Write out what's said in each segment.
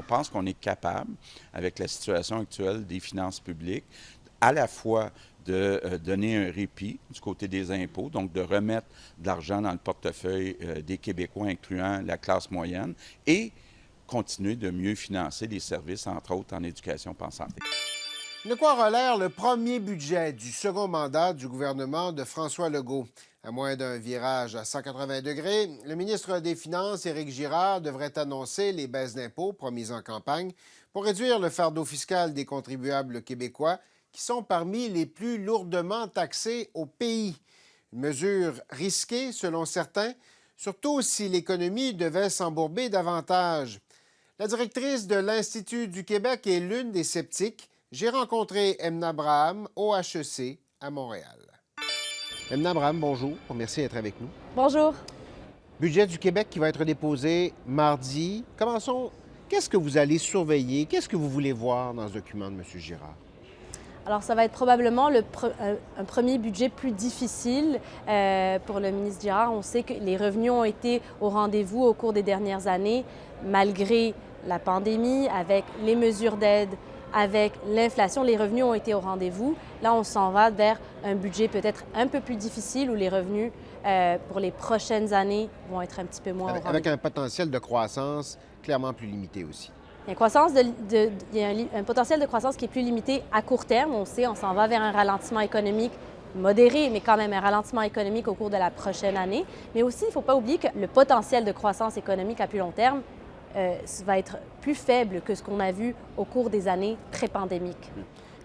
On pense qu'on est capable, avec la situation actuelle des finances publiques, à la fois de donner un répit du côté des impôts, donc de remettre de l'argent dans le portefeuille des Québécois, incluant la classe moyenne, et continuer de mieux financer les services, entre autres en éducation et en santé. De quoi aura l'air le premier budget du second mandat du gouvernement de François Legault? À moins d'un virage à 180 degrés, le ministre des Finances, Éric Girard, devrait annoncer les baisses d'impôts promises en campagne pour réduire le fardeau fiscal des contribuables québécois qui sont parmi les plus lourdement taxés au pays. Une mesure risquée selon certains, surtout si l'économie devait s'embourber davantage. La directrice de l'Institut du Québec est l'une des sceptiques. J'ai rencontré Emna Braham au HEC à Montréal. Emna Braham, bonjour. Merci d'être avec nous. Bonjour. Budget du Québec qui va être déposé mardi. Commençons. Qu'est-ce que vous allez surveiller? Qu'est-ce que vous voulez voir dans ce document de M. Girard? Alors, ça va être probablement un premier budget plus difficile pour le ministre Girard. On sait que les revenus ont été au rendez-vous au cours des dernières années, malgré la pandémie, avec les mesures d'aide, avec l'inflation, les revenus ont été au rendez-vous. Là, on s'en va vers un budget peut-être un peu plus difficile où les revenus pour les prochaines années vont être un petit peu moins au rendez-vous. Avec un potentiel de croissance clairement plus limité aussi. Il y a un potentiel de croissance qui est plus limité à court terme. On sait, on s'en va vers un ralentissement économique modéré, mais quand même un ralentissement économique au cours de la prochaine année. Mais aussi, il ne faut pas oublier que le potentiel de croissance économique à plus long terme va être plus faible que ce qu'on a vu au cours des années pré-pandémiques.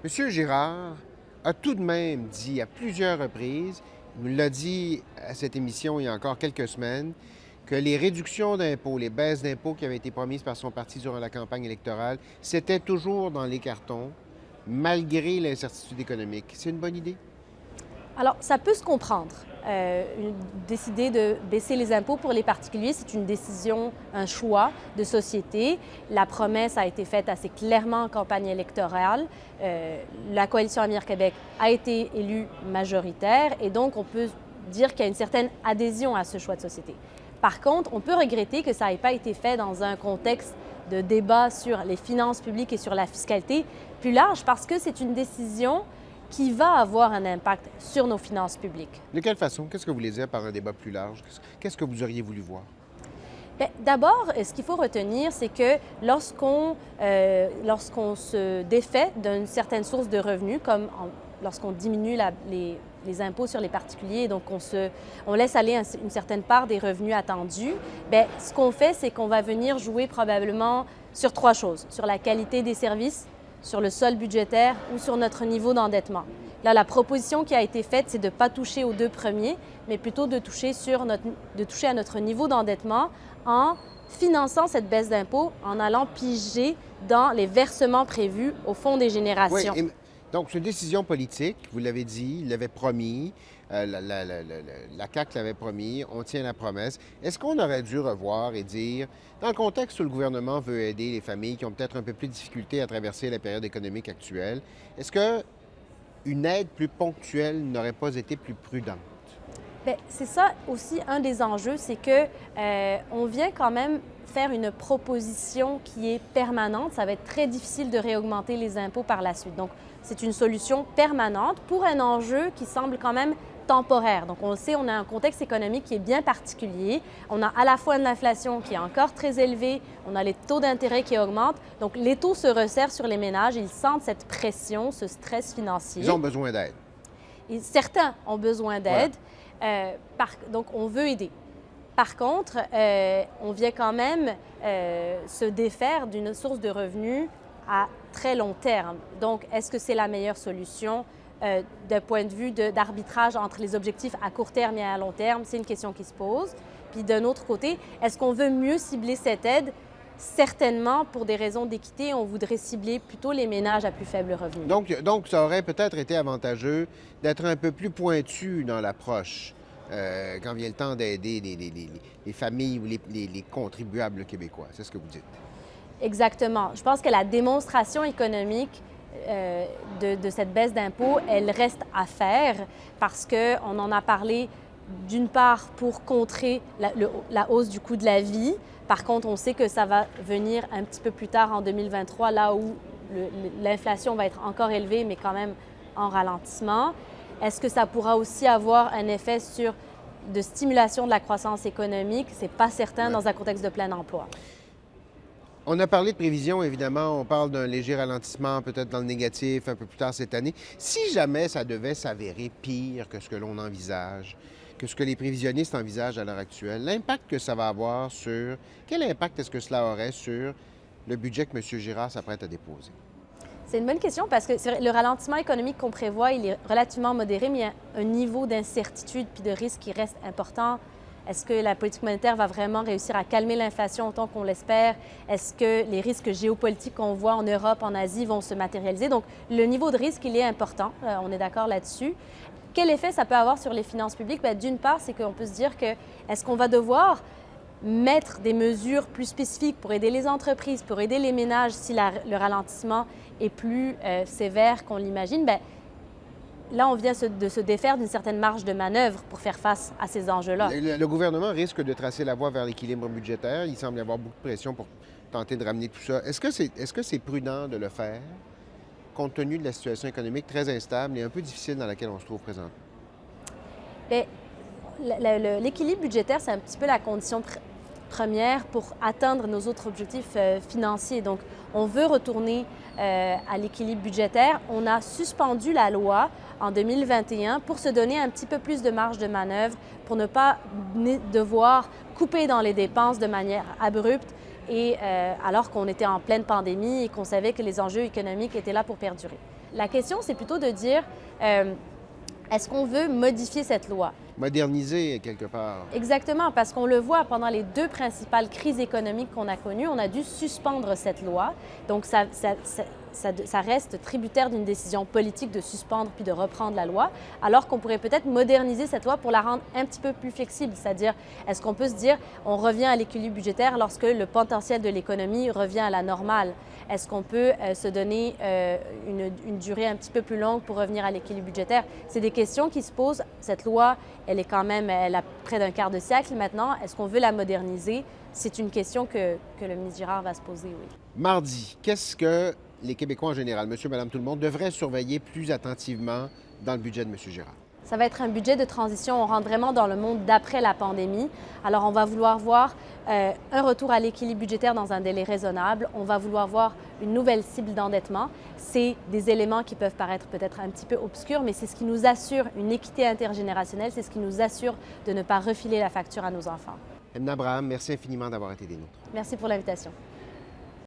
M. Girard a tout de même dit à plusieurs reprises, il nous l'a dit à cette émission il y a encore quelques semaines, que les réductions d'impôts, les baisses d'impôts qui avaient été promises par son parti durant la campagne électorale, c'était toujours dans les cartons, malgré l'incertitude économique. C'est une bonne idée? Alors, ça peut se comprendre. Décider de baisser les impôts pour les particuliers, c'est une décision, un choix de société. La promesse a été faite assez clairement en campagne électorale. La coalition Avenir Québec a été élue majoritaire et donc on peut dire qu'il y a une certaine adhésion à ce choix de société. Par contre, on peut regretter que ça n'ait pas été fait dans un contexte de débat sur les finances publiques et sur la fiscalité plus large parce que c'est une décision qui va avoir un impact sur nos finances publiques. De quelle façon? Qu'est-ce que vous voulez dire par un débat plus large? Qu'est-ce que vous auriez voulu voir? Bien, d'abord, ce qu'il faut retenir, c'est que lorsqu'on se défait d'une certaine source de revenus, comme lorsqu'on diminue les impôts sur les particuliers, donc on laisse aller une certaine part des revenus attendus, bien, ce qu'on fait, c'est qu'on va venir jouer probablement sur trois choses, sur la qualité des services, sur le sol budgétaire ou sur notre niveau d'endettement. Là, la proposition qui a été faite, c'est de ne pas toucher aux deux premiers, mais plutôt de toucher à notre niveau d'endettement en finançant cette baisse d'impôts, en allant piger dans les versements prévus au Fonds des générations. Oui, donc c'est une décision politique, vous l'avez dit, il l'avait promis, la CAQ l'avait promis, on tient la promesse. Est-ce qu'on aurait dû revoir et dire, dans le contexte où le gouvernement veut aider les familles qui ont peut-être un peu plus de difficulté à traverser la période économique actuelle, est-ce qu'une aide plus ponctuelle n'aurait pas été plus prudente? Bien, c'est ça aussi un des enjeux, c'est qu'on vient quand même faire une proposition qui est permanente. Ça va être très difficile de réaugmenter les impôts par la suite. Donc, c'est une solution permanente pour un enjeu qui semble quand même temporaire. Donc, on le sait, on a un contexte économique qui est bien particulier. On a à la fois de l'inflation qui est encore très élevée, on a les taux d'intérêt qui augmentent. Donc, les taux se resserrent sur les ménages. Ils sentent cette pression, ce stress financier. Ils ont besoin d'aide. Et certains ont besoin d'aide. Voilà. Donc, on veut aider. Par contre, on vient quand même se défaire d'une source de revenus à très long terme. Donc, est-ce que c'est la meilleure solution d'un point de vue d'arbitrage entre les objectifs à court terme et à long terme? C'est une question qui se pose. Puis d'un autre côté, est-ce qu'on veut mieux cibler cette aide? Certainement, pour des raisons d'équité, on voudrait cibler plutôt les ménages à plus faible revenu. Donc ça aurait peut-être été avantageux d'être un peu plus pointu dans l'approche quand vient le temps d'aider les familles ou les contribuables québécois. C'est ce que vous dites. Exactement. Je pense que la démonstration économique de cette baisse d'impôts, elle reste à faire parce qu'on en a parlé d'une part pour contrer la hausse du coût de la vie. Par contre, on sait que ça va venir un petit peu plus tard en 2023, là où l'inflation va être encore élevée, mais quand même en ralentissement. Est-ce que ça pourra aussi avoir un effet de stimulation de la croissance économique? Ce n'est pas certain dans un contexte de plein emploi. On a parlé de prévision, évidemment. On parle d'un léger ralentissement, peut-être dans le négatif, un peu plus tard cette année. Si jamais ça devait s'avérer pire que ce que l'on envisage, que ce que les prévisionnistes envisagent à l'heure actuelle, l'impact que ça va avoir sur... Quel impact est-ce que cela aurait sur le budget que M. Girard s'apprête à déposer? C'est une bonne question parce que le ralentissement économique qu'on prévoit, il est relativement modéré, mais il y a un niveau d'incertitude puis de risque qui reste important. Est-ce que la politique monétaire va vraiment réussir à calmer l'inflation autant qu'on l'espère? Est-ce que les risques géopolitiques qu'on voit en Europe, en Asie vont se matérialiser? Donc, le niveau de risque, il est important. On est d'accord là-dessus. Quel effet ça peut avoir sur les finances publiques? Bien, d'une part, c'est qu'on peut se dire que est-ce qu'on va devoir mettre des mesures plus spécifiques pour aider les entreprises, pour aider les ménages si le ralentissement est plus sévère qu'on l'imagine? Bien, là, on vient de se défaire d'une certaine marge de manœuvre pour faire face à ces enjeux-là. Le gouvernement risque de tracer la voie vers l'équilibre budgétaire. Il semble y avoir beaucoup de pression pour tenter de ramener tout ça. Est-ce que c'est prudent de le faire, compte tenu de la situation économique très instable et un peu difficile dans laquelle on se trouve présentement? Bien, l'équilibre budgétaire, c'est un petit peu la condition première pour atteindre nos autres objectifs financiers. Donc, on veut retourner à l'équilibre budgétaire. On a suspendu la loi en 2021 pour se donner un petit peu plus de marge de manœuvre, pour ne pas devoir couper dans les dépenses de manière abrupte, et alors qu'on était en pleine pandémie et qu'on savait que les enjeux économiques étaient là pour perdurer. La question, c'est plutôt de dire, est-ce qu'on veut modifier cette loi? Moderniser, quelque part. Exactement, parce qu'on le voit pendant les deux principales crises économiques qu'on a connues, on a dû suspendre cette loi. Donc, ça reste tributaire d'une décision politique de suspendre puis de reprendre la loi, alors qu'on pourrait peut-être moderniser cette loi pour la rendre un petit peu plus flexible. C'est-à-dire, est-ce qu'on peut se dire, on revient à l'équilibre budgétaire lorsque le potentiel de l'économie revient à la normale? Est-ce qu'on peut se donner une durée un petit peu plus longue pour revenir à l'équilibre budgétaire? C'est des questions qui se posent. Cette loi, elle a près d'un quart de siècle maintenant. Est-ce qu'on veut la moderniser? C'est une question que le ministre Girard va se poser, oui. Mardi, qu'est-ce que les Québécois en général, monsieur, madame, tout le monde, devraient surveiller plus attentivement dans le budget de M. Girard? Ça va être un budget de transition. On rentre vraiment dans le monde d'après la pandémie. Alors, on va vouloir voir un retour à l'équilibre budgétaire dans un délai raisonnable. On va vouloir voir une nouvelle cible d'endettement. C'est des éléments qui peuvent paraître peut-être un petit peu obscurs, mais c'est ce qui nous assure une équité intergénérationnelle. C'est ce qui nous assure de ne pas refiler la facture à nos enfants. Edna Abraham, merci infiniment d'avoir été des nôtres. Merci pour l'invitation.